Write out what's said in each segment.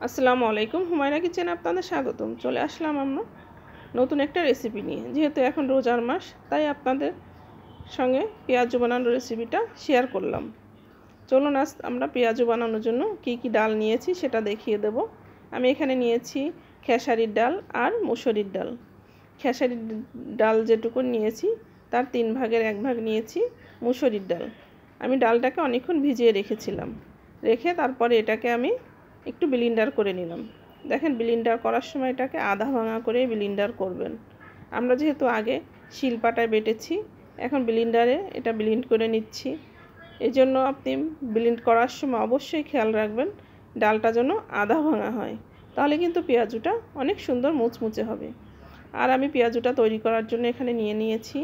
আসসালামু আলাইকুম, হুমায়রা কিচেনে আপনাদের স্বাগতম। চলে আসলাম আমরা নতুন একটা রেসিপি নিয়ে। যেহেতু এখন রোজার মাস, তাই আপনাদের সঙ্গে পেঁয়াজু বানানোর রেসিপিটা শেয়ার করলাম। চলুন আজ আমরা পেঁয়াজু বানানোর জন্য কি ডাল নিয়েছি সেটা দেখিয়ে দেব। আমি এখানে নিয়েছি খেসারির ডাল আর মুসুরির ডাল। খেসারির ডাল যেটুকু নিয়েছি তার 3 ভাগের 1 ভাগ নিয়েছি মুসুরির ডাল। আমি ডালটাকে অনেকক্ষণ ভিজিয়ে রেখেছিলাম, রেখে তারপরে এটাকে আমি একটু ব্লেন্ডার করে নিলাম। দেখেন, ব্লেন্ডার করার সময় এটাকে আধা ভাঙা করে ব্লেন্ডার করবেন। আমরা যেহেতু আগে শিলপাটায় বেটেছি, এখন ব্লেন্ডারে এটা ব্লেন্ড করে নিচ্ছি। এই জন্য আপনি ব্লেন্ড করার সময় অবশ্যই খেয়াল রাখবেন ডালটা যেন আধা ভাঙা হয়, তাহলে কিন্তু পেঁয়াজুটা অনেক সুন্দর মুচমুচে হবে। আর আমি পেঁয়াজুটা তৈরি করার জন্য এখানে নিয়ে নিয়েছি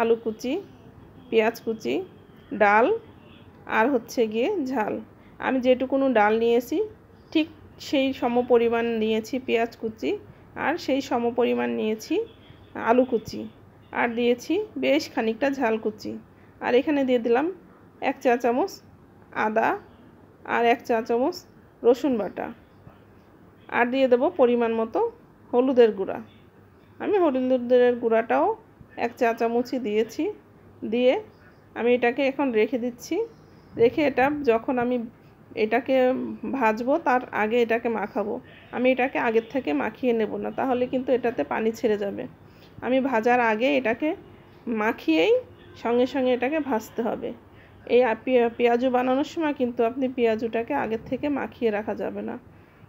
আলু কুচি, পেঁয়াজ কুচি, ডাল আর হচ্ছে গিয়ে ঝাল। আমি যেটুকুনো ডাল নিয়েছি ঠিক সেই সমপরিমাণ নিয়েছি পেঁয়াজ কুচি, আর সেই সমপরিমাণ নিয়েছি আলু কুচি, আর দিয়েছি বেশ খানিকটা ঝাল কুচি। আর এখানে দিয়ে দিলাম 1 চা চামচ আদা আর 1 চা চামচ রসুন বাটা, আর দিয়ে দেবো পরিমাণ মতো হলুদের গুঁড়া। আমি হলুদের গুঁড়াটাও 1 চা চামচই দিয়েছি। দিয়ে আমি এটাকে এখন রেখে দিচ্ছি। রেখে এটা যখন আমি এটাকে ভাজবো তার আগে এটাকে মাখাবো। আমি এটাকে আগের থেকে মাখিয়ে নেব না, তাহলে কিন্তু এটাতে পানি ছেড়ে যাবে। আমি ভাজার আগে এটাকে মাখিয়েই সঙ্গে সঙ্গে এটাকে ভাজতে হবে। এই পেঁয়াজু বানানোর সময় কিন্তু আপনি পেঁয়াজুটাকে আগের থেকে মাখিয়ে রাখা যাবে না,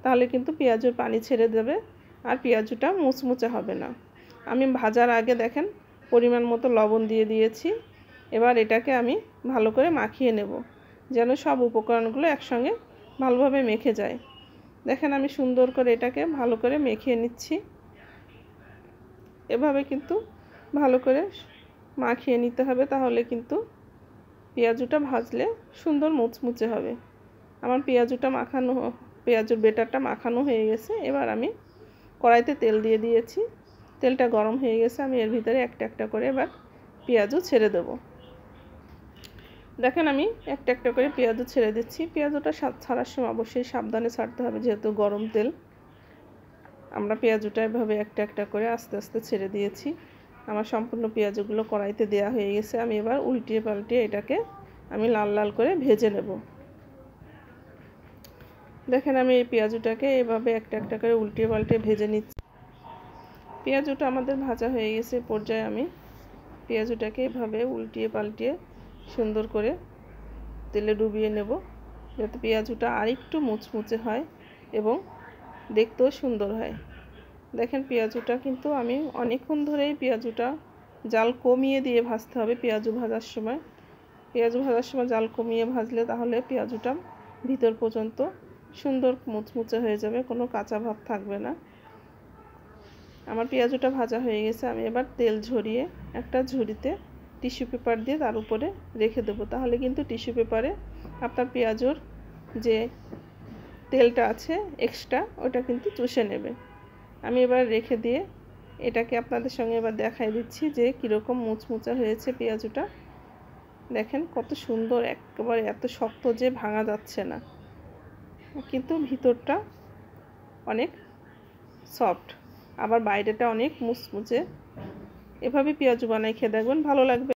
তাহলে কিন্তু পেঁয়াজুর পানি ছেড়ে দেবে আর পেঁয়াজুটা মুচমুচে হবে না। আমি ভাজার আগে দেখেন পরিমাণ মতো লবণ দিয়ে দিয়েছি। এবার এটাকে আমি ভালো করে মাখিয়ে নেব, যেন সব উপকরণগুলো একসঙ্গে ভালোভাবে মেখে যায়। দেখেন, আমি সুন্দর করে এটাকে ভালো করে মেখে নিচ্ছি। এভাবে কিন্তু ভালো করে মাখিয়ে নিতে হবে, তাহলে কিন্তু পেঁয়াজুটা ভাজলে সুন্দর মুচমুচে হবে। আমার পেঁয়াজুর বেটারটা মাখানো হয়ে গেছে। এবার আমি কড়াইতে তেল দিয়ে দিয়েছি। তেলটা গরম হয়ে গেছে। আমি এর ভিতরে একটা একটা করে এবার পেঁয়াজু ছেড়ে দেবো। দেখেন, আমি একটা একটা করে পেঁয়াজু ছেড়ে দিচ্ছি। পেঁয়াজুটা ছাড়ার সময় অবশ্যই সাবধানে ছাড়তে হবে, যেহেতু গরম তেল। আমরা পেঁয়াজুটা এভাবে একটা একটা করে আস্তে আস্তে ছেড়ে দিয়েছি। আমার সম্পূর্ণ পেঁয়াজুগুলো কড়াইতে দেওয়া হয়ে গেছে। আমি এবার উল্টিয়ে পাল্টিয়ে এটাকে আমি লাল লাল করে ভেজে নেব। দেখেন, আমি এই পেঁয়াজুটাকে এভাবে একটা একটা করে উল্টিয়ে পাল্টিয়ে ভেজে নিচ্ছি। পেঁয়াজুটা আমাদের ভাজা হয়ে গেছে। পর্যায়ে আমি পেঁয়াজুটাকে এভাবে উল্টিয়ে পাল্টিয়ে সুন্দর করে তেলে ডুবিয়ে নেব, যাতে পেঁয়াজুটা আরেকটু মুচমুচে হয় এবং দেখতেও সুন্দর হয়। দেখেন, পেঁয়াজুটা কিন্তু আমি অনেকক্ষণ ধরেই পেঁয়াজুটা জাল কমিয়ে দিয়ে ভাজতে হবে। পেঁয়াজু ভাজার সময় জাল কমিয়ে ভাজলে তাহলে পেঁয়াজুটা ভিতর পর্যন্ত সুন্দর মুচমুচে হয়ে যাবে, কোনো কাঁচা ভাব থাকবে না। আমার পেঁয়াজুটা ভাজা হয়ে গেছে। আমি এবার তেল ঝরিয়ে একটা ঝুড়িতে টিস্যু পেপার দিয়ে তার উপরে রেখে দেবো, তাহলে কিন্তু টিস্যু পেপারে আপনার পেঁয়াজুর যে তেলটা আছে এক্সট্রা, ওটা কিন্তু চুষে নেবে। আমি এবার রেখে দিয়ে এটাকে আপনাদের সঙ্গে এবার দেখাই দিচ্ছি যে কীরকম মুচমুচা হয়েছে পেঁয়াজুটা। দেখেন কত সুন্দর, একেবারে এত শক্ত যে ভাঙা যাচ্ছে না, কিন্তু ভিতরটা অনেক সফট, আবার বাইরেটা অনেক মুচমুচে। এভাবে পেঁয়াজু বানাই খেয়ে দেখবেন, ভালো লাগবে।